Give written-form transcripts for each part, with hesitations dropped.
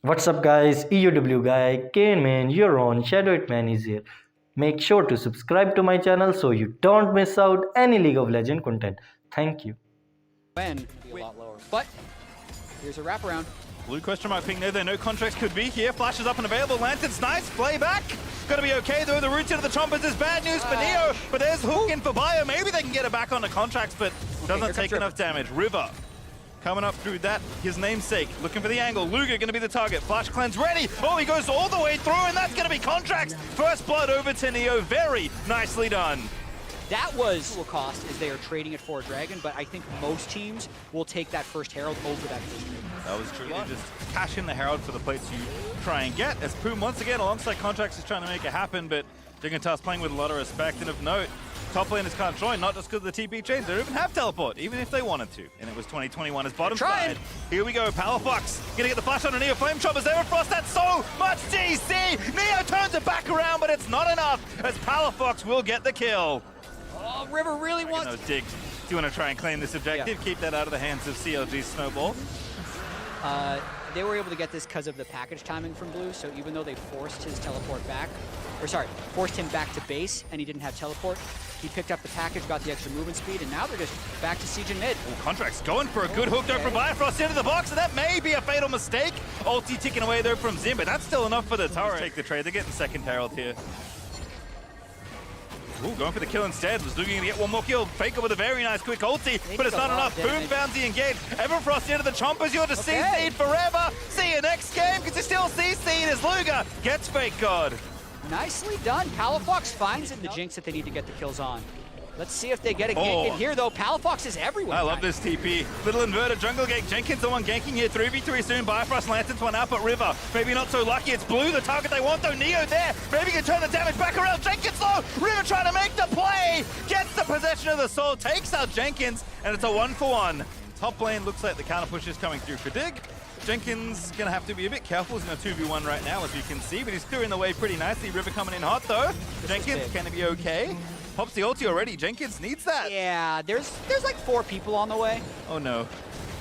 What's up guys, EUW guy, Kane man, you're on, ShadowHitman is here. Make sure to subscribe to my channel so you don't miss out any League of Legends content. Thank you. When be a lot lower. But here's a wraparound. Blue question mark ping there, no contracts could be here. Flash is up and available, Lantern's nice, play back. Gonna be okay though, the route into the Chompers is bad news for Neo, but there's Hook in for Bio. Maybe they can get it back on the contracts, but doesn't take enough damage. River coming up through that, his namesake, looking for the angle. Luger gonna be the target, Flash Cleanse ready. Oh, he goes all the way through, and that's gonna be contracts. First blood over to Neo, very nicely done. That was cost as they are trading it for a Dragon, but I think most teams will take that first Herald over that first Dragon. That was truly just cash in the Herald for the plates you try and get. As Poom once again alongside contracts is trying to make it happen, but Dignitas playing with a lot of respect. And of note, top laners can't join, not just because of the TP chains, they don't even have teleport, even if they wanted to. And it was 2021 as bottom side. Here we go, Powerfox gonna get the flash on a Neo. Flame Choppers there, Frost, that's so much DC! Neo turns it back around, but it's not enough, as Powerfox will get the kill. Oh, River really wants... Those digs. Do you want to try and claim this objective? Yeah. Keep that out of the hands of CLG's Snowball. They were able to get this because of the package timing from Blue, so even though they forced his teleport back, or sorry, forced him back to base and he didn't have teleport, he picked up the package, got the extra movement speed, and now they're just back to siege in mid. Ooh, contracts going for a good hook though from Bifrost into the box, and that may be a fatal mistake. Ulti ticking away there from Zim, but that's still enough for the turret. Take the trade, they're getting second Herald here. Ooh, going for the kill instead. Was looking to get one more kill. Faker with a very nice quick ulti, but it's not enough. Boom found the engage. Everfrost into the Chompers. You're to CC'd forever. See you next game, because you still CC'd as Luger gets Fake God. Nicely done. Palafox finds in the Jinx that they need to get the kills on. Let's see if they get a gank in here, though. Palafox is everywhere. I love this TP. Little inverted jungle gank. Jenkins the one ganking here. 3v3 soon. Bifrost Lanterns one up at River. Maybe not so lucky. It's Blue, the target they want, though. Neo there. Maybe can turn the damage back around. Jenkins low. River trying to make the play. Gets the possession of the soul. Takes out Jenkins, and it's a 1-for-1. Top lane looks like the counter push is coming through for Dig. Jenkins gonna have to be a bit careful. He's in a 2v1 right now, as you can see, but he's clearing the way pretty nicely. River coming in hot, though. Jenkins, can he be okay? Pops the ulti already. Jenkins needs that. Yeah, there's like 4 people on the way. Oh no.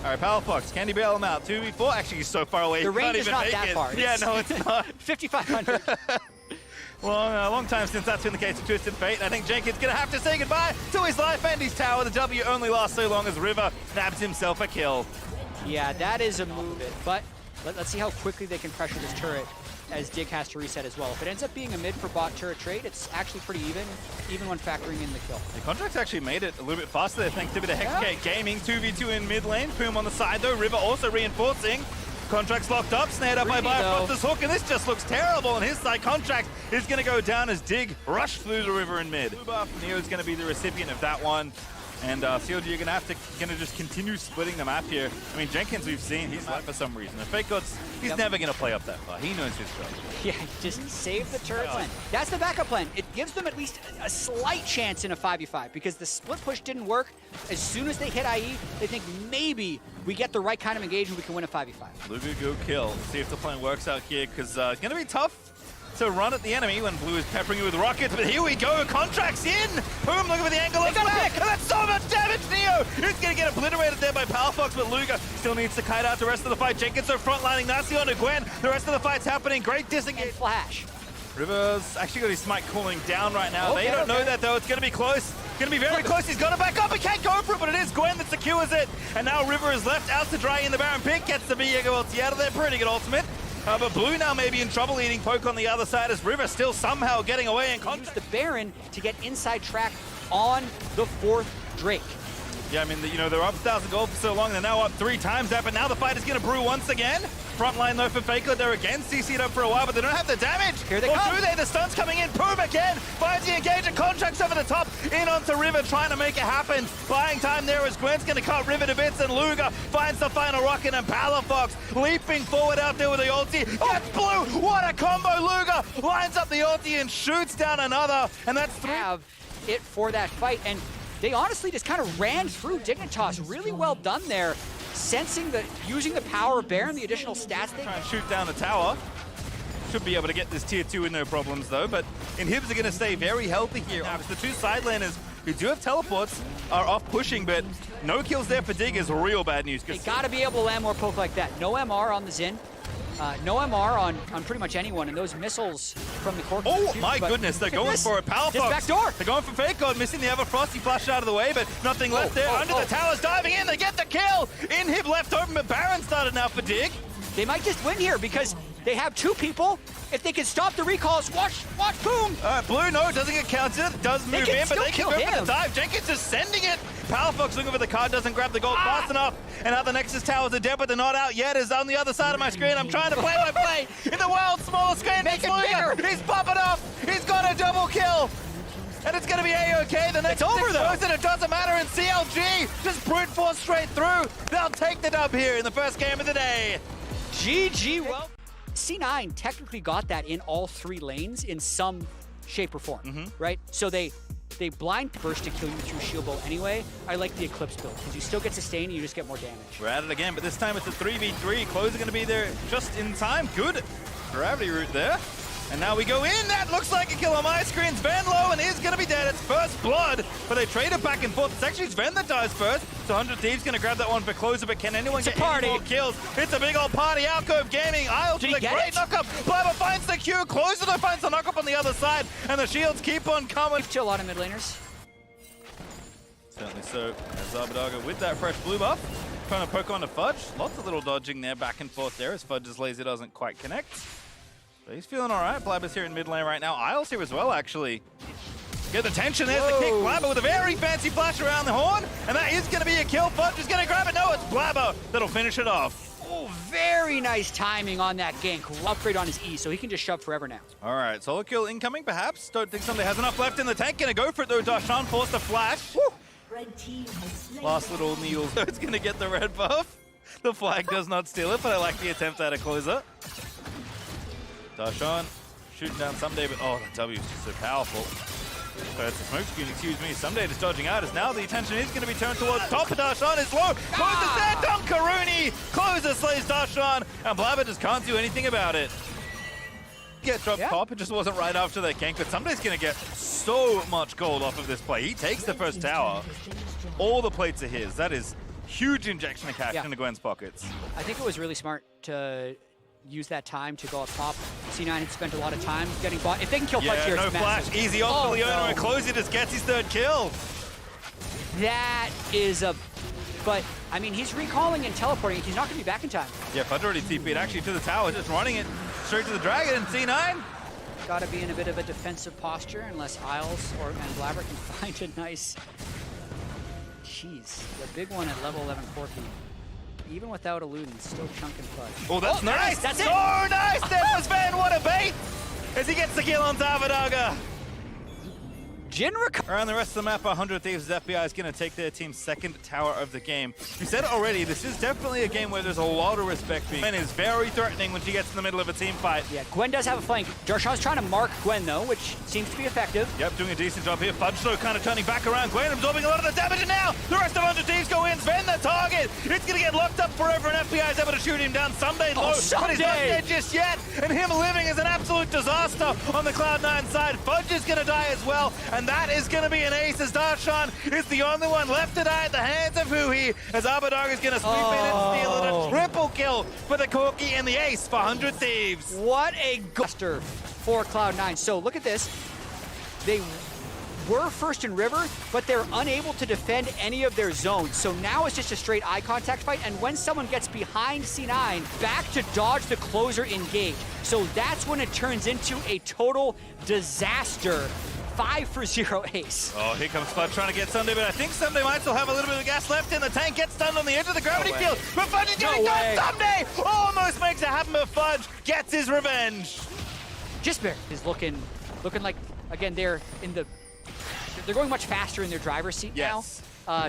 All right, Powerfox, can he bail him out? 2v4? Actually, he's so far away. The range is not that far. Yeah, no, it's not. 5,500. Well, a long time since that's been the case with Twisted Fate. I think Jenkins gonna have to say goodbye to his life and his tower. The W only lasts so long as River nabs himself a kill. Yeah, that is a move, but let's see how quickly they can pressure this turret, as Dig has to reset as well. If it ends up being a mid for bot turret trade, it's actually pretty even when factoring in the kill. The contracts actually made it a little bit faster there, thanks to a bit of Hexgate Gaming. 2v2 in mid lane. Poom on the side though. River also reinforcing. Contracts locked up, snared up by Bifrost's hook, and this just looks terrible on his side. Contract is going to go down as Dig rushed through the river in mid. Blue buff, Neo's going to be the recipient of that one. And CLG are gonna just continue splitting the map here. I mean, Jenkins, we've seen, he's left for some reason. The Fake Gods, he's never gonna play up that far. He knows his job. Yeah, just save the turret plan. That's the backup plan. It gives them at least a slight chance in a 5v5, because the split push didn't work. As soon as they hit IE, they think maybe we get the right kind of engagement, we can win a 5v5. Luger go kill. See if the plan works out here, because it's gonna be tough to run at the enemy when Blue is peppering you with rockets, but here we go, contracts in! Boom, looking for the angle of back, and that's so much damage, Neo! He's gonna get obliterated there by Powerfox, but Luger still needs to kite out the rest of the fight. Jenkins are frontlining, that's the on to Gwen. The rest of the fight's happening, great disengage. Flash. River's actually got his smite cooling down right now. They don't know that though, it's gonna be close. Gonna be very close, he's got to back up, he can't go for it, but it is Gwen that secures it. And now River is left out to dry in the Baron pit, gets the Viego ulti out of there, pretty good ultimate. But Blue now may be in trouble eating poke on the other side, as River still somehow getting away and use the Baron to get inside track on the 4th Drake. Yeah, I mean, you know, they're up 1,000 gold for so long, they're now up 3 times that, but now the fight is going to brew once again. Frontline though for Faker, they're again CC'd up for a while, but they don't have the damage. Here they come. Do they? The stun's coming in. Poom again finds the engage and contracts over the top, in onto River, trying to make it happen. Buying time there as Gwen's going to cut River to bits, and Luger finds the final rocket, and Palafox leaping forward out there with the ulti. That's Blue! What a combo! Luger lines up the ulti and shoots down another, and that's 3. Have it for that fight, and they honestly just kind of ran through Dignitas. Really well done there. Using the power of Baron, the additional stats they try and shoot down the tower. Should be able to get this tier 2 with no problems though, but Inhibs are going to stay very healthy here. The 2 side laners who do have teleports are off pushing, but no kills there for Dig is real bad news. They got to be able to land more poke like that. No MR on the Xin. No MR on pretty much anyone, and those missiles from the Corki. Oh my goodness, they're going for a Power This Fox. back door. They're going for Fake God, missing the Everfrost. He flashed out of the way, but nothing left there. Under the towers, diving in, they get the kill. Inhib left open, but Baron started now for Dig. They might just win here because they have two people. If they can stop the recalls, watch, boom. Blue, no, doesn't get counted. Does move in, but they can go for the dive. Jenkins is sending it. Power Fox looking for the card, doesn't grab the gold fast enough. And now the Nexus towers are dead, but they're not out yet. Is on the other side of my screen. I'm trying to play my play in the world's smallest screen. Make it bigger. He's popping off. He's got a double kill. And it's going to be A-OK. The next over, though. and it doesn't matter. And CLG just brute force straight through. They'll take the dub here in the first game of the day. GG. Well, C9 technically got that in all three lanes in some shape or form, right? So they blind burst to kill you through shield bow anyway. I like the Eclipse build because you still get sustained and you just get more damage. We're at it again, but this time it's a 3v3. Close are going to be there just in time. Good gravity route there. And now we go in. That looks like a kill on my screen. Sven low and is going to be dead. It's first blood, but they trade it back and forth. It's actually Sven that dies first. So 100 Thieves going to grab that one for Closer, but can anyone get any more kills? It's a big old party. Alcove Gaming. Isles with a great knockup. Blabber finds the Q. Closer though finds the knockup on the other side. And the shields keep on coming. To a lot of mid laners. Certainly so. Zabadaga with that fresh blue buff. Trying to poke on to Fudge. Lots of little dodging there, back and forth there as Fudge's laser doesn't quite connect. But he's feeling all right. Blabber's here in mid lane right now. Isles here as well, actually. Get the tension. There's the kick. Blabber with a very fancy flash around the horn. And that is going to be a kill. Fudge is going to grab it. No, it's Blabber that'll finish it off. Oh, very nice timing on that gank. Upgrade on his E, so he can just shove forever now. All right, solo kill incoming, perhaps. Don't think somebody has enough left in the tank. Going to go for it, though. Darshan forced a flash. Woo. Last little needle. So it's going to get the red buff. The flag does not steal it, but I like the attempt at a closer. Darshan shooting down Someday, but oh, the W is just so powerful. So it's a smoke screen, excuse me. Someday just dodging out as now the attention is going to be turned towards top. Darshan is low. Closer there, Dunkaroonie. Closer slays Darshan, and Blabber just can't do anything about it. Get dropped top, it just wasn't right after that gank, but Someday's going to get so much gold off of this play. He takes the first tower. All the plates are his. That is huge injection of cash into Gwen's pockets. I think it was really smart to use that time to go up top. C9 had spent a lot of time getting bought. If they can kill Fudge here, no it's flash. massive. Easy off for Leona, and Closey just gets his third kill. That is a... But, I mean, he's recalling and teleporting. He's not going to be back in time. Yeah, Fudge already TP'd actually to the tower, just running it straight to the dragon, and C9. Got to be in a bit of a defensive posture unless Isles and Blabber can find a nice... Jeez, the big one at level 11 Corki. Even without eluding, still chunking Fudge. Oh, that's nice! That's it! So nice! That was Van, what a bait! As he gets the kill on Zavadaga. Around the rest of the map, 100 Thieves' FBI is going to take their team's second tower of the game. We said it already, this is definitely a game where there's a lot of respect being. Gwen is very threatening when she gets in the middle of a team fight. Yeah, Gwen does have a flank. Darshan's trying to mark Gwen, though, which seems to be effective. Yep, doing a decent job here. Fudge, though, kind of turning back around. Gwen absorbing a lot of the damage, and now the rest of 100 Thieves go in. Sven, the target. It's going to get locked up forever, and FBI is able to shoot him down. Someday low, but he's not dead just yet. And him living is an absolute disaster on the Cloud9 side. Fudge is going to die as well, and that is going to be an ace as Darshan is the only one left to die at the hands of Huhi, as Abadog is going to sweep in and steal it. A triple kill for the Corki and the ace for 100 Thieves. What a guster for Cloud9. So look at this. They were first in River, but they're unable to defend any of their zones. So now it's just a straight eye contact fight, and when someone gets behind C9, back to dodge the closer engage. So that's when it turns into a total disaster. 5-for-0 ace. Oh, here comes Fudge trying to get Sunday, but I think Sunday might still have a little bit of gas left in the tank. Gets stunned on the edge of the gravity field, but Fudge is getting done. Sunday almost makes it happen, but Fudge gets his revenge. Gisbear is looking like, again, they're going much faster in their driver's seat now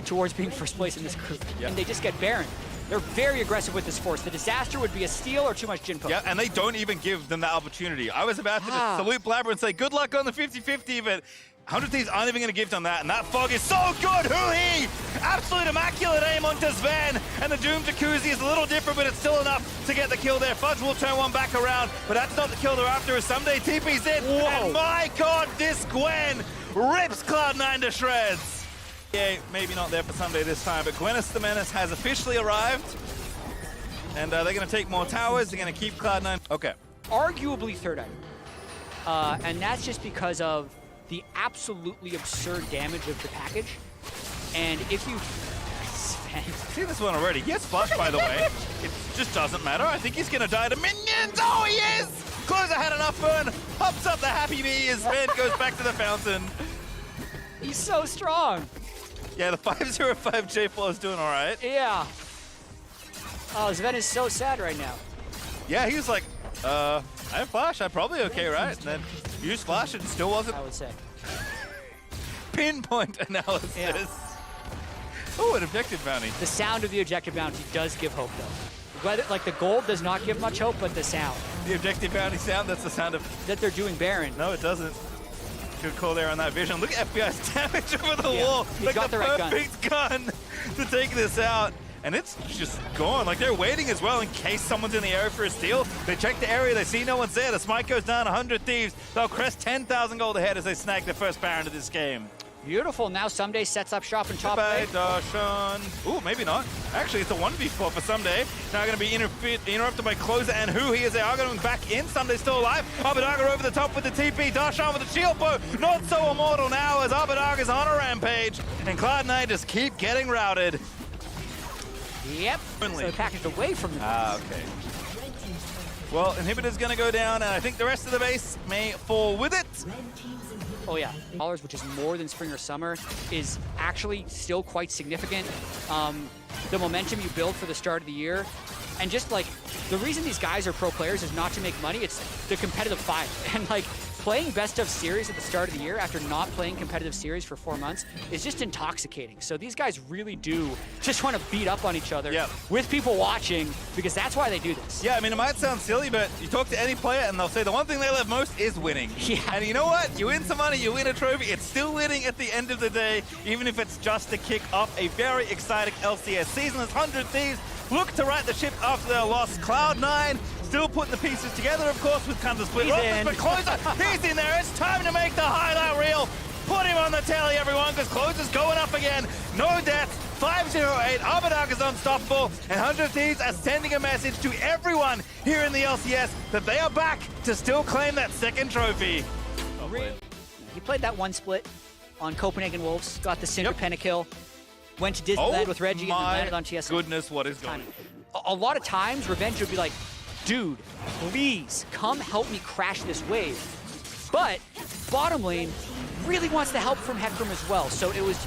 towards being first place in this group, and they just get Baron. They're very aggressive with this force. The disaster would be a steal or too much Jinpo. Yeah, and they don't even give them that opportunity. I was about to just salute Blabber and say, good luck on the 50-50, but 100 Thieves aren't even going to give them that, and that fog is so good! Huhi! Absolute immaculate aim onto Sven, and the Doom Jacuzzi is a little different, but it's still enough to get the kill there. Fudge will turn one back around, but that's not the kill they're after, as Someday TP's in, and my god, this Gwen rips Cloud9 to shreds! Yeah, maybe not there for Someday this time, but Gwennis the Menace has officially arrived. And they're going to take more towers. They're going to keep Cloud9. Okay. Arguably third item. And that's just because of the absolutely absurd damage of the package. And if you... See this one already. He gets flushed, by the way. It just doesn't matter. I think he's going to die to minions. Oh, he is! Closer had enough burn. Hops up the happy bee. His head goes back to the fountain. He's so strong. Yeah, the 505 J4 is doing all right. Yeah. Oh, Sven is so sad right now. Yeah, he was like, I have flash. I'm probably okay, right? And then used flash and still wasn't. I would say. Pinpoint analysis. Yeah. Oh, an objective bounty. The sound of the objective bounty does give hope, though. Whether, like, the gold does not give much hope, but the sound. The objective bounty sound, that's the sound of... That they're doing Baron. No, it doesn't. Good call there on that vision. Look at FBI's damage over the wall. He's Like got the the right perfect gun to take this out. And it's just gone. Like, they're waiting as well in case someone's in the area for a steal. They check the area, they see no one's there. The smite goes down, 100 Thieves. They'll crest 10,000 gold ahead as they snag their first Baron of this game. Beautiful. Now Someday sets up shop in top Bye, lane. Darshan. Ooh, maybe not. Actually, it's a 1v4 for Someday. Now going to be interrupted by Closer and who he is. They are going back in. Someday's still alive. Abadaga over the top with the TP. Darshan with the shield bow. Not so immortal now as Abadaga's on a rampage. And Cloud9 just keep getting routed. Yep. So packaged away from the okay. Well, Inhibitor's going to go down, and I think the rest of the base may fall with it. Oh yeah, dollars, which is more than spring or summer, is actually still quite significant. The momentum you build for the start of the year, and just like, the reason these guys are pro players is not to make money, it's the competitive fire. And like, playing best of series at the start of the year after not playing competitive series for 4 months is just intoxicating. So these guys really do just want to beat up on each other with people watching, because that's why they do this. Yeah, I mean, it might sound silly, but you talk to any player and they'll say the one thing they love most is winning. Yeah. And you know what? You win some money, you win a trophy, it's still winning at the end of the day, even if it's just to kick off a very exciting LCS season. As 100 Thieves look to right the ship after their loss. Cloud9 still putting the pieces together, of course, with kind of the split rosters, but Closer, he's in there. It's time to make the highlight reel. Put him on the tally, everyone, because Closer's going up again. No deaths. 508. Abadaga's unstoppable. And 100 Thieves are sending a message to everyone here in the LCS that they are back to still claim that second trophy. He played that one split on Copenhagen Wolves, got the Cinder pentakill, went to Disneyland with Reggie, and then landed on TSM. Goodness, what is going on? A lot of times, Revenge would be like, dude, please come help me crash this wave. But bottom lane really wants the help from Hecarim as well. So it was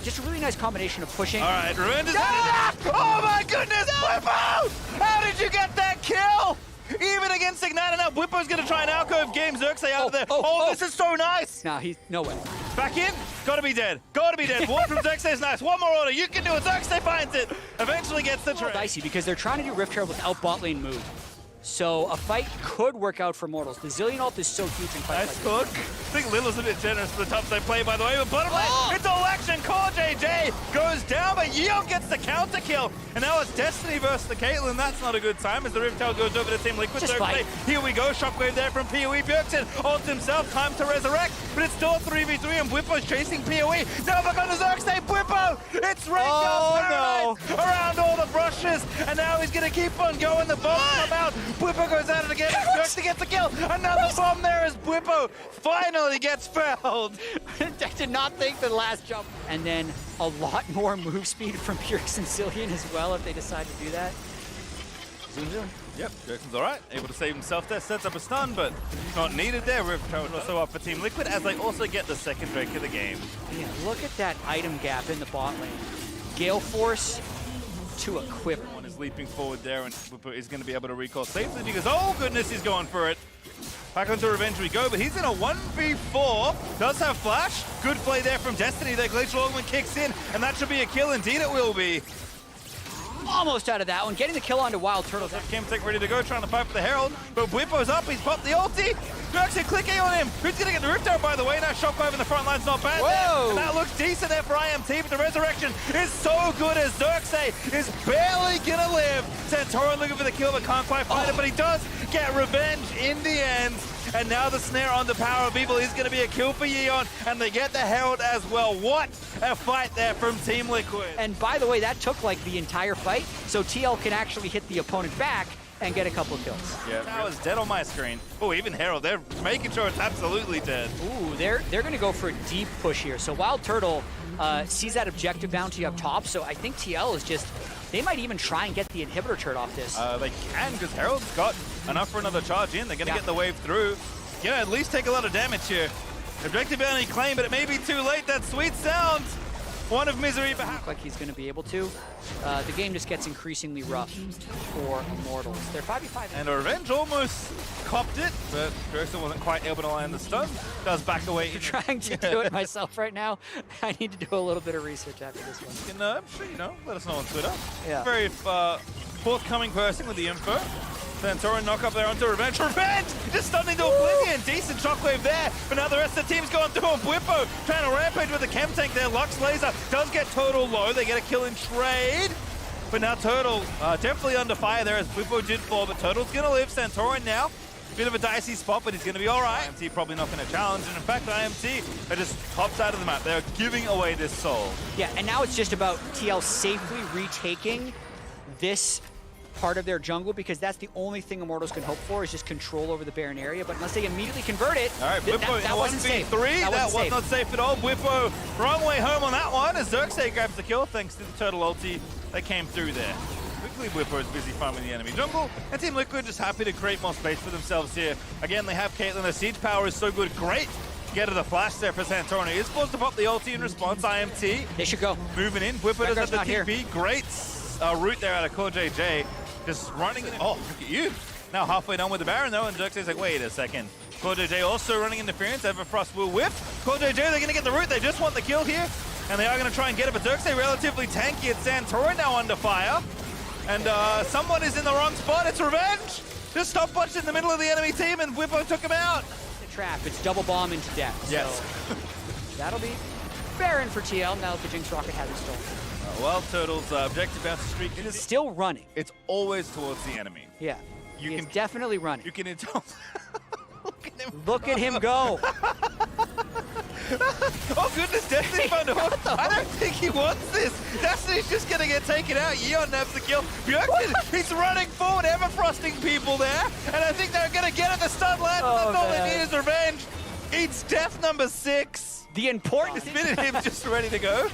just a really nice combination of pushing. All right, Revenge is oh my goodness, Bwippo! How did you get that kill? Even against Ignite, now Bwippo's gonna try and alcove game Xerxes out of there. This is so nice. Nah, he's no way. Back in, gotta be dead. Gotta be dead. Ward from Xerxes is nice. One more order, you can do it. Xerxes finds it. Eventually gets the trade. Dicey because they're trying to do Rift Herald without bot lane move. So a fight could work out for Mortals. The Zillion ult is so huge in fights nice like hook. I think Little's a bit generous for the top side play, by the way, but bottom lane, it's all action. Core JJ goes down, but Yeon gets the counter kill. And now it's Destiny versus the Caitlyn. That's not a good time as the Rift Herald goes over to Team Liquid. Just fight. Here we go, shockwave there from PoE. Bjergsen ults himself, time to resurrect, but it's still 3v3 and Bwippo's chasing PoE. Now back on the Xerxes, Bwippo! It's Paradise around all the brushes, and now he's gonna keep on going. The bombs come out. Bwippo goes at it again. Xerxes gets the kill. Another bomb there as Bwippo finally gets felled. I did not think the last jump. And then a lot more move speed from Pyrrhus and Cillian as well if they decide to do that. Zoom, zoom. Yep, Bjergsen's all right. Able to save himself there. Sets up a stun, but not needed there. Rift Herald also up for Team Liquid as they also get the second Drake of the game. Yeah, look at that item gap in the bot lane. Gale Force to equip. One is leaping forward there, and Bwippo is going to be able to recall safely because, oh goodness, he's going for it. Back onto Revenge we go, but he's in a 1v4. Does have flash. Good play there from Destiny. Their Glacial Augment kicks in, and that should be a kill. Indeed it will be. Almost out of that one. Getting the kill onto Wild Turtles. Chemtech ready to go, trying to fight for the Herald, but Bwippo's up. He's popped the ulti. Xerxes click A on him. Who's going to get the Rift Herald, by the way? Now Shockwave in the front line's not bad there. And that looks decent there for IMT, but the Resurrection is so good as Xerxes is barely going to live. Santorin looking for the kill, but can't quite find it, but he does get Revenge in the end. and now the snare on the Power of Evil is going to be a kill for Yeon, and they get the Herald as well. What a fight there from Team Liquid. And by the way, that took like the entire fight, so TL can actually hit the opponent back and get a couple of kills. Yeah, that was dead on my screen. Oh, even Herald, they're making sure it's absolutely dead. Ooh, they're going to go for a deep push here. So Wild Turtle sees that objective bounty up top, so I think TL is just, they might even try and get the inhibitor turret off this. They can, because Herald's got enough for another charge in. They're going to get the wave through. Yeah, at least take a lot of damage here. Objective bounty claim, but it may be too late. That sweet sound. One of misery, perhaps. Look like he's going to be able to. The game just gets increasingly rough for Immortals. They're 5v5. And Revenge almost copped it, but Gerson wasn't quite able to land the stun. Does back away. I'm trying to do it myself right now. I need to do a little bit of research after this one. I'm sure you know. Let us know on Twitter. Yeah. Very forthcoming person with the info. Santorin knock up there onto Revenge. Revenge! Just stunned into Oblivion. Decent shockwave there. But now the rest of the team's going through on Bwipo. Trying to rampage with the chem tank there. Lux Laser does get Turtle low. They get a kill in trade. But now Turtle definitely under fire there as Bwipo did fall. But Turtle's going to live. Santorin now. Bit of a dicey spot, but he's going to be all right. IMT probably not going to challenge. And in fact, IMT are just top side of the map. They're giving away this soul. Yeah, and now it's just about TL safely retaking this part of their jungle, because that's the only thing Immortals can hope for, is just control over the Baron area. But unless they immediately convert it, all right, Bwipo that wasn't safe. That was not safe at all. Bwipo, wrong way home on that one as Xerxes grabs the kill thanks to the Turtle ulti that came through there. Quickly, Bwipo is busy farming the enemy jungle, and Team Liquid just happy to create more space for themselves here. Again, they have Caitlyn. Their siege power is so good. Great to get to the flash there for Santorin. He is supposed to pop the ulti in response. IMT. They should go. Moving in. Bwipo does have the here. TP. Great route there out of CoreJJ. Just running in. Oh, look at you. Now halfway done with the Baron though, and Xerxes like, wait a second. CoreJJ also running interference. Everfrost will whip. CoreJJ, they're going to get the route. They just want the kill here. And they are going to try and get it, but Xerxes relatively tanky. It's Santorin now under fire. And someone is in the wrong spot. It's Revenge. Just stopwatch in the middle of the enemy team, and Bwipo took him out. The trap. It's double bomb into death. Yes. So that'll be Baron for TL now that the Jinx Rocket has it stolen. Wild Turtle's objective bounce streak It's still running. It's always towards the enemy. Yeah. You can definitely running. You can Look at him go. Oh goodness, Destiny found a hook. I don't think he wants this. Destiny's just gonna get taken out. Yeon nabs the kill. Bjergsen, he's running forward, Everfrosting people there. And I think they're gonna get at the stun land. That's all they need is Revenge. Eats death number 6. The important minute him just ready to go.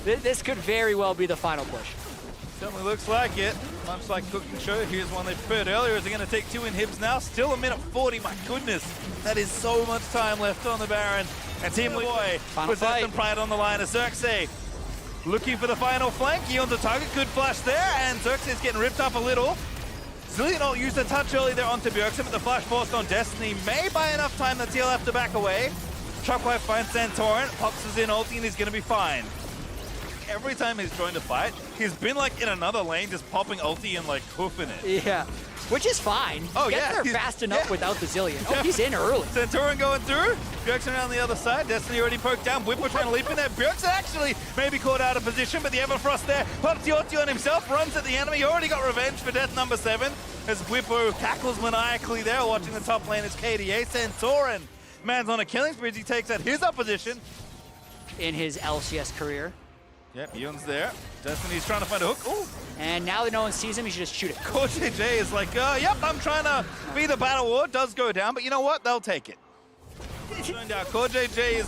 This could very well be the final push. Certainly looks like it. Much like Cooking Show, here's one they prepared earlier. Is it going to take 2 inhibs now? Still a minute 40. My goodness, that is so much time left on the Baron. And Team Liquid puts Death and Pride on the line as Xerxes looking for the final flank. Eon's a target, good flash there, and Xerxes getting ripped up a little. Zillion used a touch early there onto Bjergsen, but the flash forced on Destiny may buy enough time that TL have to back away. Shockwave finds Santorin, pops his in ulti, and he's going to be fine. Every time he's joined a fight, he's been like in another lane, just popping ulti and like hoofing it. Yeah, which is fine. Oh, Gets there fast enough without the Zillion. Oh, he's in early. Santorin going through. Bjergsen around the other side. Destiny already poked down. Bwipo trying to leap in there. Bjergsen actually maybe caught out of position, but the Everfrost there pops the ulti on himself, runs at the enemy. He already got revenge for death number 7 as Bwipo tackles maniacally there, watching the top lane as KDA. Santorin, man's on a killing spree. He takes out his opposition in his LCS career. Yep, Eon's there. Destiny's trying to find a hook. Ooh. And now that no one sees him, he should just shoot it. CoreJJ is like, yep, I'm trying to be the battle ward. Does go down, but you know what? They'll take it. Turned out CoreJJ is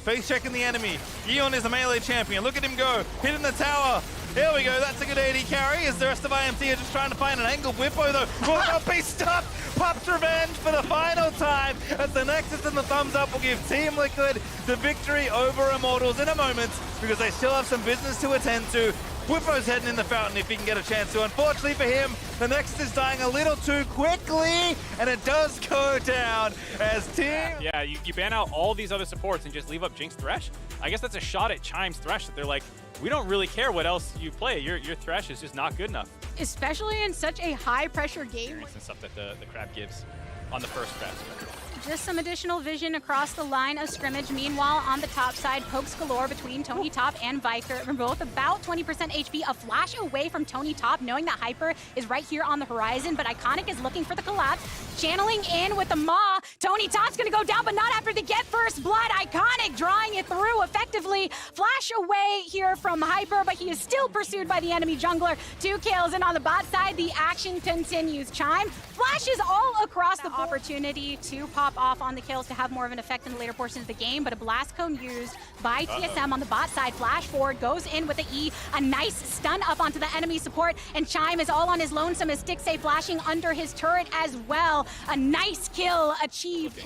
face checking the enemy. Eon is a melee champion. Look at him go. Hitting the tower. Here we go. That's a good AD carry as the rest of IMT are just trying to find an angle. Bwipo, though, will not be stopped. Pops revenge for the final time as the Nexus and the thumbs up will give Team Liquid the victory over Immortals in a moment because they still have some business to attend to. Bwipo's heading in the fountain if he can get a chance to. Unfortunately for him, the Nexus is dying a little too quickly, and it does go down as Team... Yeah, you ban out all these other supports and just leave up Jinx Thresh. I guess that's a shot at Chime's Thresh that they're like, we don't really care what else you play. Your Thresh is just not good enough. Especially in such a high-pressure game. And stuff that the crab gives on the first best. Just some additional vision across the line of scrimmage. Meanwhile, on the top side, pokes galore between Tony Top and Viker. They're both about 20% HP, a flash away from Tony Top, knowing that Hyper is right here on the horizon, but Iconic is looking for the collapse. Channeling in with the Maw. Tony Top's gonna go down, but not after they get first blood. Iconic drawing it through effectively. Flash away here from Hyper, but he is still pursued by the enemy jungler. 2 kills, and on the bot side, the action continues. Chime flashes all across the opportunity to pop off on the kills to have more of an effect in the later portions of the game, but a blast cone used by TSM on the bot side. Flash forward, goes in with the E, a nice stun up onto the enemy support, and Chime is all on his lonesome as Stixxay flashing under his turret as well. A nice kill achieved.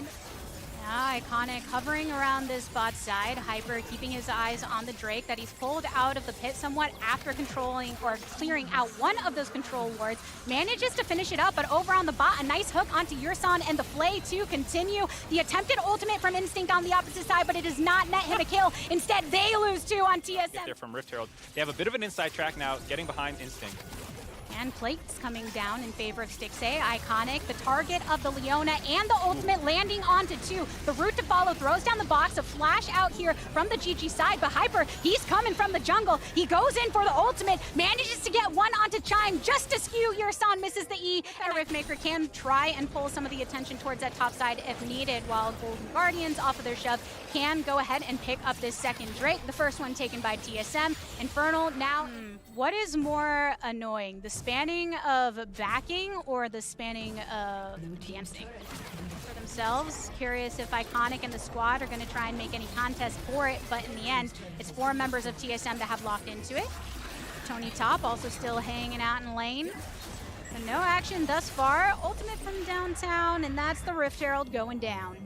Now Iconic hovering around this bot side. Hyper keeping his eyes on the Drake that he's pulled out of the pit somewhat after controlling or clearing out one of those control wards. Manages to finish it up, but over on the bot, a nice hook onto Yurson and the Flay to continue. The attempted ultimate from Instinct on the opposite side, but it does not net him a kill. Instead, they lose 2 on TSM. Get there from Rift Herald. They have a bit of an inside track now, getting behind Instinct. And plates coming down in favor of Stixxay. Iconic, the target of the Leona, and the ultimate landing onto 2. The route to follow throws down the box, a flash out here from the GG side, but Hyper, he's coming from the jungle. He goes in for the ultimate, manages to get one onto Chime just to skew. Yurson misses the E. And Riftmaker can try and pull some of the attention towards that top side if needed, while Golden Guardians off of their shove can go ahead and pick up this second Drake. The first one taken by TSM. Infernal now. What is more annoying, the spanning of backing or the spanning of dancing? For themselves, curious if Iconic and the squad are going to try and make any contest for it, but in the end, it's 4 members of TSM that have locked into it. Tony Top also still hanging out in lane. But no action thus far. Ultimate from downtown, and that's the Rift Herald going down.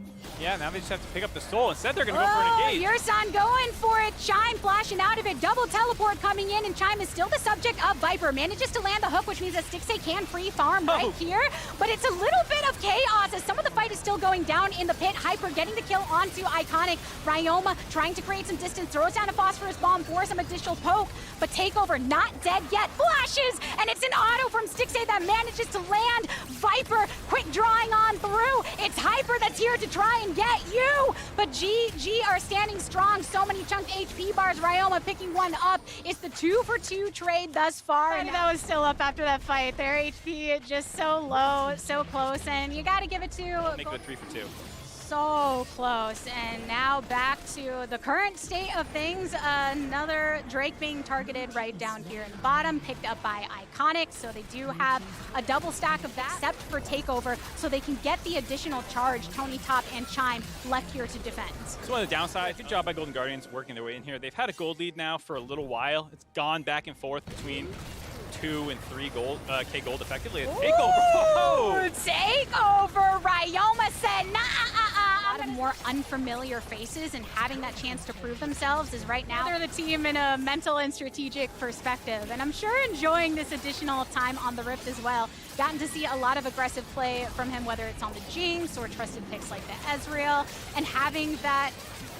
Yeah, now they just have to pick up the soul. Instead, they're going to go for an engage. Yurson going for it. Chime flashing out of it. Double teleport coming in, and Chime is still the subject of Viper. Manages to land the hook, which means that Stixxay can free farm right here. But it's a little bit of chaos as some of the fight is still going down in the pit. Hyper getting the kill onto Iconic. Ryoma trying to create some distance. Throws down a phosphorus bomb for some additional poke. But Takeover not dead yet. Flashes, and it's an auto from Stixxay that manages to land. Viper quick drawing on through. It's Hyper that's here to try and get you, but GG are standing strong. So many chunked HP bars. Ryoma picking one up. It's the 2-for-2 trade thus far. And that was still up after that fight. Their HP just so low, so close, and you gotta give it to... Make it a 3-for-2. So close, and now back to the current state of things. Another Drake being targeted right down here in the bottom, picked up by Iconic, so they do have a double stack of that, except for Takeover, so they can get the additional charge. Tony Top and Chime left here to defend. So on the downside, good job by Golden Guardians working their way in here. They've had a gold lead now for a little while. It's gone back and forth between 2 and 3 gold, K gold effectively. Takeover. Whoa! Takeover. Ryoma said, nah. A lot of more unfamiliar faces, and having that chance to prove themselves is right now they're the team in a mental and strategic perspective. And I'm sure enjoying this additional time on the Rift as well. Gotten to see a lot of aggressive play from him, whether it's on the Jinx or trusted picks like the Ezreal, and having that,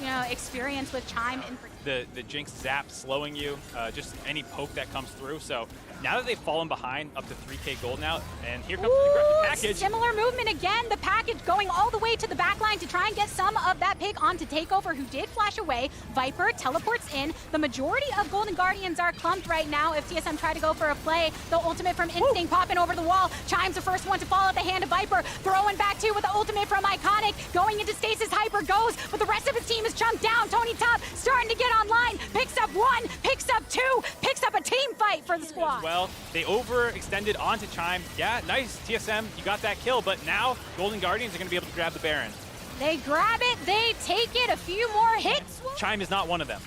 you know, experience with Chime in particular. The Jinx zap slowing you, just any poke that comes through. So now that they've fallen behind up to 3K gold now, and here comes the aggressive package. Similar movement again. The package going all the way to the back line to try and get some of that pick onto Takeover, who did flash away. Viper teleports in. The majority of Golden Guardians are clumped right now. If TSM try to go for a play, the ultimate from Instinct popping over the wall. Chime's the first one to fall at the hand of Viper. Throwing back two with the ultimate from Iconic. Going into stasis, Hyper goes, but the rest of his team is chunked down. Tony Top starting to get online. Picks up 1, picks up 2, picks up a team fight for the squad. Well, they overextended onto Chime. Yeah, nice, TSM, you got that kill, but now Golden Guardians are going to be able to grab the Baron. They grab it, they take it, a few more hits. Chime is not one of them.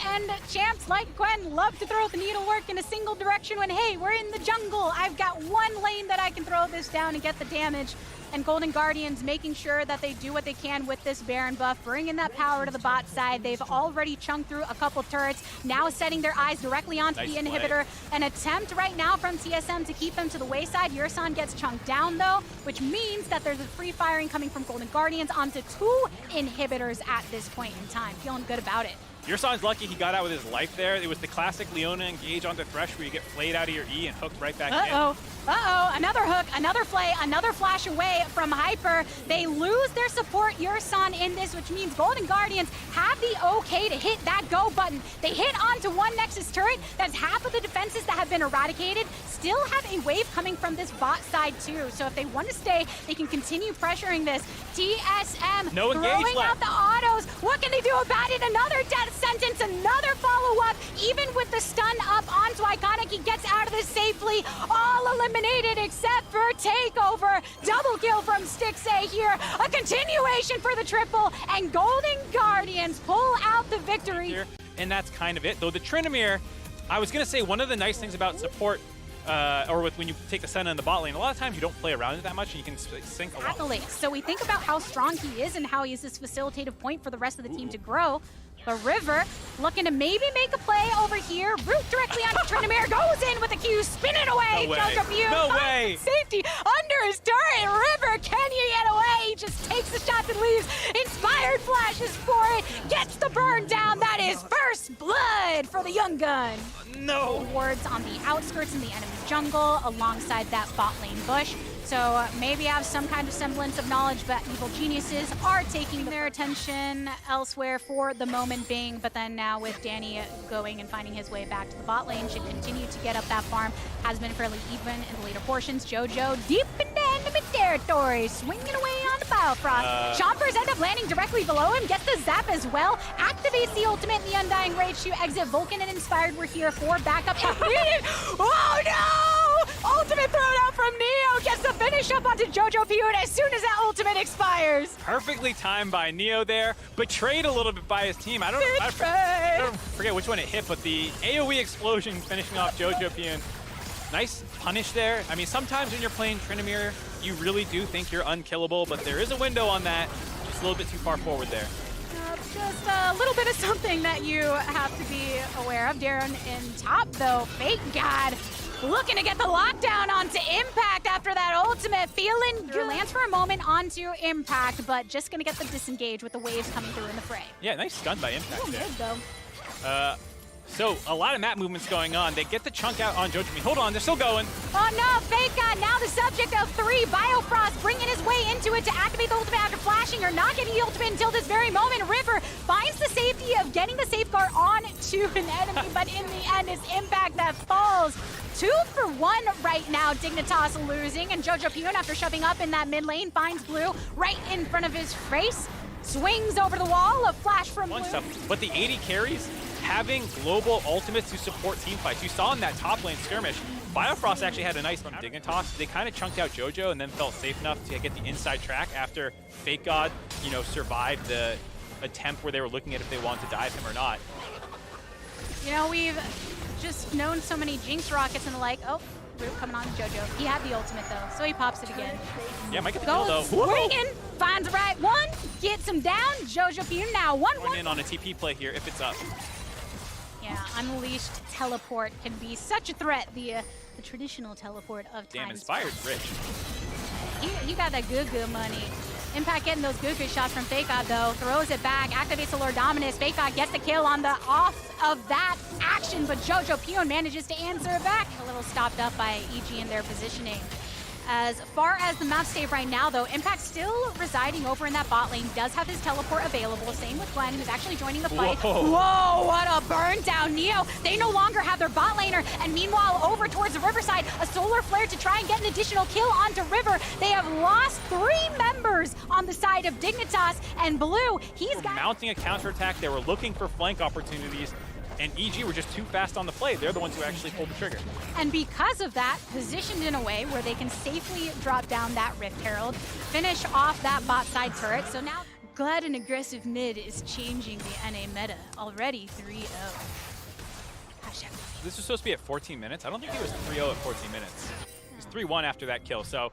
And champs like Gwen love to throw the needlework in a single direction when, hey, we're in the jungle. I've got one lane that I can throw this down and get the damage. And Golden Guardians making sure that they do what they can with this Baron buff, bringing that power to the bot side. They've already chunked through a couple turrets, now setting their eyes directly onto the inhibitor. An attempt right now from TSM to keep them to the wayside. Yurson gets chunked down though, which means that there's a free firing coming from Golden Guardians onto 2 inhibitors at this point in time. Feeling good about it. Yursan's lucky he got out with his life there. It was the classic Leona engage onto Thresh where you get flayed out of your E and hooked right back in. Another hook, another flay, another flash away from Hyper. They lose their support Yursan in this, which means Golden Guardians have the okay to hit that go button. They hit onto one Nexus turret. That's half of the defenses that have been eradicated. Still have a wave coming from this bot side too. So if they want to stay, they can continue pressuring this. TSM no throwing out the autos. What can they do about it? Another death sentence, another follow-up. Even with the stun up onto Iconic, he gets out of this safely. All eliminated except for Takeover. Double kill from Stixay here. A continuation for the triple, and Golden Guardians pull out the victory. And that's kind of it. Though the Tryndamere, I was going to say one of the nice things about support or with when you take the Senna in the bot lane, a lot of times you don't play around it that much and you can sync a lot. Athletes. So we think about how strong he is and how he is this facilitative point for the rest of the team to grow. But River looking to maybe make a play over here. Root directly onto Tryndamere, goes in with the Q, spin it away. No way. Jojo No way. Safety under his turret. River, can you get away? He just takes the shots and leaves. Inspired flashes for it. Gets the burn down. That is first blood for the young gun. No. Wards on the outskirts in the enemy jungle alongside that bot lane bush. So maybe have some kind of semblance of knowledge, but evil geniuses are taking their attention elsewhere for the moment being. But then now with Danny going and finding his way back to the bot lane, should continue to get up that farm. Has been fairly even in the later portions. Jojo deep into enemy territory, swinging away on the Biofrost. Chompers end up landing directly below him, gets the zap as well, activates the ultimate in the Undying Rage to exit. Vulcan and Inspired were here for backup if needed. Oh no! Ultimate thrown out from Neo, gets the finish up onto Jojo Pyun as soon as that ultimate expires. Perfectly timed by Neo there. Betrayed a little bit by his team. I don't forget which one it hit, but the AoE explosion finishing off Jojo Pyun. Nice punish there. I mean, sometimes when you're playing Tryndamere, you really do think you're unkillable, but there is a window on that. Just a little bit too far forward there. Just a little bit of something that you have to be aware of. Darren in top, though. Fake God looking to get the lockdown onto Impact after that ultimate. Feeling your lance for a moment onto Impact, but just going to get the disengage with the waves coming through in the fray. Yeah, nice stun by Impact there. Good, though. So a lot of map movements going on. They get the chunk out on Jojo. Hold on, they're still going. Oh no, Fake God now the subject of 3. Biofrost bringing his way into it to activate the ultimate after flashing. You're not getting the ultimate until this very moment. River finds the safety of getting the safeguard on to an enemy, but in the end it's Impact that falls. 2 for 1 right now, Dignitas losing, and Jojo Pyun, after shoving up in that mid lane, finds Blue right in front of his face. Swings over the wall, a flash from Blue. Stuff. But the 80 carries, having global ultimates to support team fights. You saw in that top lane skirmish, Biofrost actually had a nice from Dignitas. They kind of chunked out Jojo and then felt safe enough to get the inside track after Fake God, you know, survived the attempt where they were looking at if they wanted to dive him or not. You know, we've just known so many Jinx rockets and the like. Oh, Root coming on Jojo. He had the ultimate though, so he pops it again. Yeah, might get the kill though. Swinging, finds the right one, gets him down. Jojo Pyun now 1-1. Going in on a TP play here if it's up. Yeah, Unleashed teleport can be such a threat. The traditional teleport of Damn, time. Inspired's rich. He got that good money. Impact getting those good shots from Fake God though. Throws it back, activates the Lord Dominus. Fake God gets the kill on the off of that action, but Jojo Pyun manages to answer it back. A little stopped up by EG in their positioning. As far as the map state right now, though, Impact still residing over in that bot lane, does have his teleport available. Same with Glenn, who's actually joining the fight. Whoa, what a burn down, Neo. They no longer have their bot laner, and meanwhile, over towards the Riverside, a solar flare to try and get an additional kill onto River. They have lost 3 members on the side of Dignitas and Blue. He's got mounting a counterattack. They were looking for flank opportunities, and EG were just too fast on the play. They're the ones who actually pulled the trigger. And because of that, positioned in a way where they can safely drop down that Rift Herald, finish off that bot side turret. So now, glad an aggressive mid is changing the NA meta. Already 3-0. This was supposed to be at 14 minutes. I don't think he was 3-0 at 14 minutes. He was 3-1 after that kill, so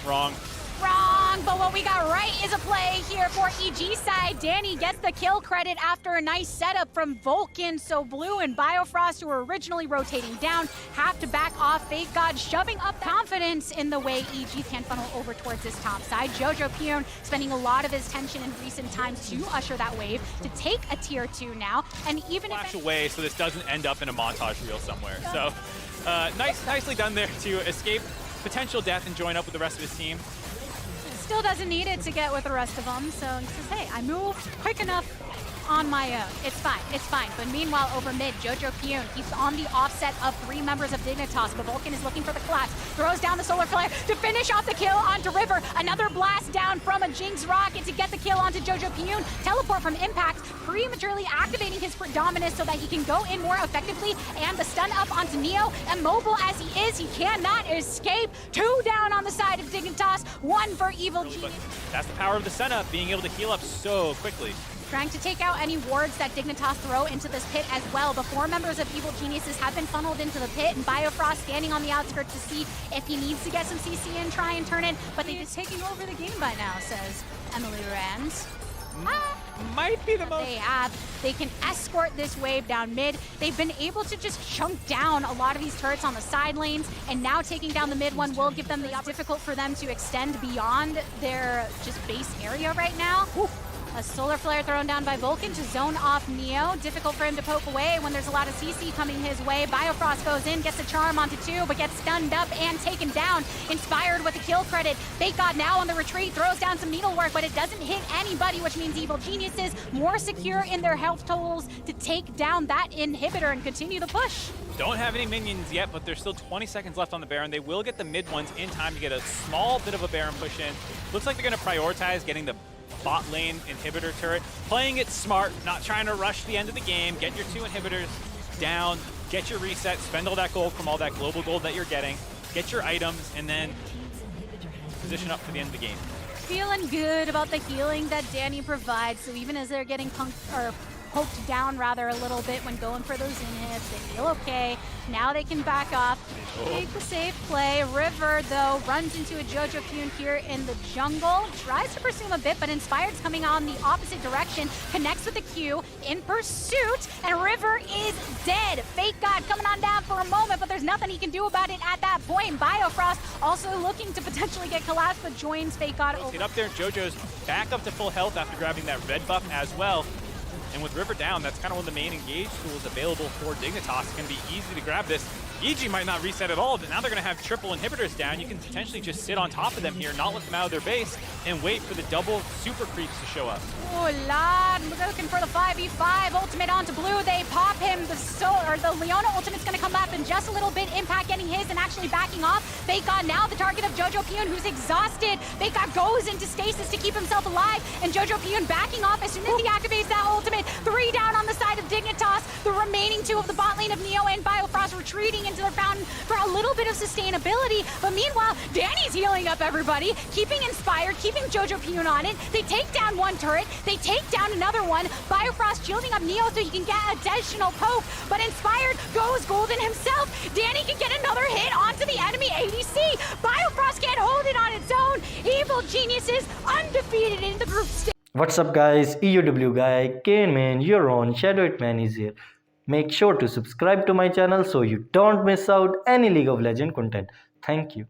wrong. Wrong, but what we got right is a play here for EG side. Danny gets the kill credit after a nice setup from Vulcan. So Blue and Biofrost, who were originally rotating down, have to back off. Fake God shoving up confidence in the way EG can funnel over towards this top side. Jojo Pion spending a lot of his tension in recent times to usher that wave to take a tier 2 now. And even Flash if away so this doesn't end up in a montage reel somewhere. So nicely done there to escape potential death and join up with the rest of his team. still doesn't need it to get with the rest of them. So he says, hey, I moved quick enough on my own. It's fine, it's fine. But meanwhile, over mid, Jojo Pion keeps on the offset of 3 members of Dignitas, but Vulcan is looking for the collapse. Throws down the solar flare to finish off the kill onto River. Another blast down from a Jinx rocket to get the kill onto Jojo Pion. Teleport from Impact, prematurely activating his predominance so that he can go in more effectively. And the stun up onto Neo. Immobile as he is, he cannot escape. 2 down on the side of Dignitas, 1 for Evil Genius. That's the power of the setup, being able to heal up so quickly. Trying to take out any wards that Dignitas throw into this pit as well. The 4 members of Evil Geniuses have been funneled into the pit, and Biofrost standing on the outskirts to see if he needs to get some CC and try and turn it. But they're just taking over the game by now, says Emily Rand. Might be the most... They can escort this wave down mid. They've been able to just chunk down a lot of these turrets on the side lanes, and now taking down the mid one will give them the difficult for them to extend beyond their just base area right now. A solar flare thrown down by Vulcan to zone off Neo. Difficult for him to poke away when there's a lot of CC coming his way. Biofrost goes in, gets a charm onto 2, but gets stunned up and taken down. Inspired with a kill credit. Fake God now on the retreat, throws down some needlework, but it doesn't hit anybody, which means Evil Geniuses more secure in their health totals to take down that inhibitor and continue the push. Don't have any minions yet, but there's still 20 seconds left on the Baron. They will get the mid ones in time to get a small bit of a Baron push in. Looks like they're going to prioritize getting the bot lane inhibitor turret, playing it smart, not trying to rush the end of the game. Get your 2 inhibitors down, get your reset, spend all that gold from all that global gold that you're getting, get your items, and then position up for the end of the game. Feeling good about the healing that Danny provides, so even as they're getting poked down rather a little bit when going for those inhibs, they feel okay. Now they can back off, take the safe play. River, though, runs into a Jojo Pion here in the jungle, tries to pursue him a bit, but Inspired's coming on the opposite direction, connects with the Q in pursuit, and River is dead. Fake God coming on down for a moment, but there's nothing he can do about it at that point. Biofrost also looking to potentially get collapsed, but joins Fake God over. Get up there, Jojo's back up to full health after grabbing that red buff as well. And with River down, that's kind of one of the main engage tools available for Dignitas. It's going to be easy to grab this. EG might not reset at all, but now they're going to have triple inhibitors down. You can potentially just sit on top of them here, not let them out of their base, and wait for the double super creeps to show up. Oh, lad, looking for the 5v5 ultimate onto Blue. They pop him. The Leona ultimate's going to come up in just a little bit. Impact getting his and actually backing off. Fake God now the target of Jojo Pion, who's exhausted. Fake God goes into stasis to keep himself alive, and Jojo Pion backing off as soon as he activates that ultimate. 3 down on the side of Dignitas. The remaining 2 of the bot lane of Neo and Biofrost retreating into their fountain for a little bit of sustainability. But meanwhile, Danny's healing up everybody, keeping Inspired, keeping Jojo Pion on it. They take down 1 turret. They take down another one. Biofrost shielding up Neo so he can get additional poke. But Inspired goes golden himself. Danny can get another hit onto the enemy ADC. Biofrost can't hold it on its own. Evil Geniuses undefeated in the group stage. What's up guys, EUW guy, Kane man, you're on, ShadowHitman is here. Make sure to subscribe to my channel so you don't miss out any League of Legends content. Thank you.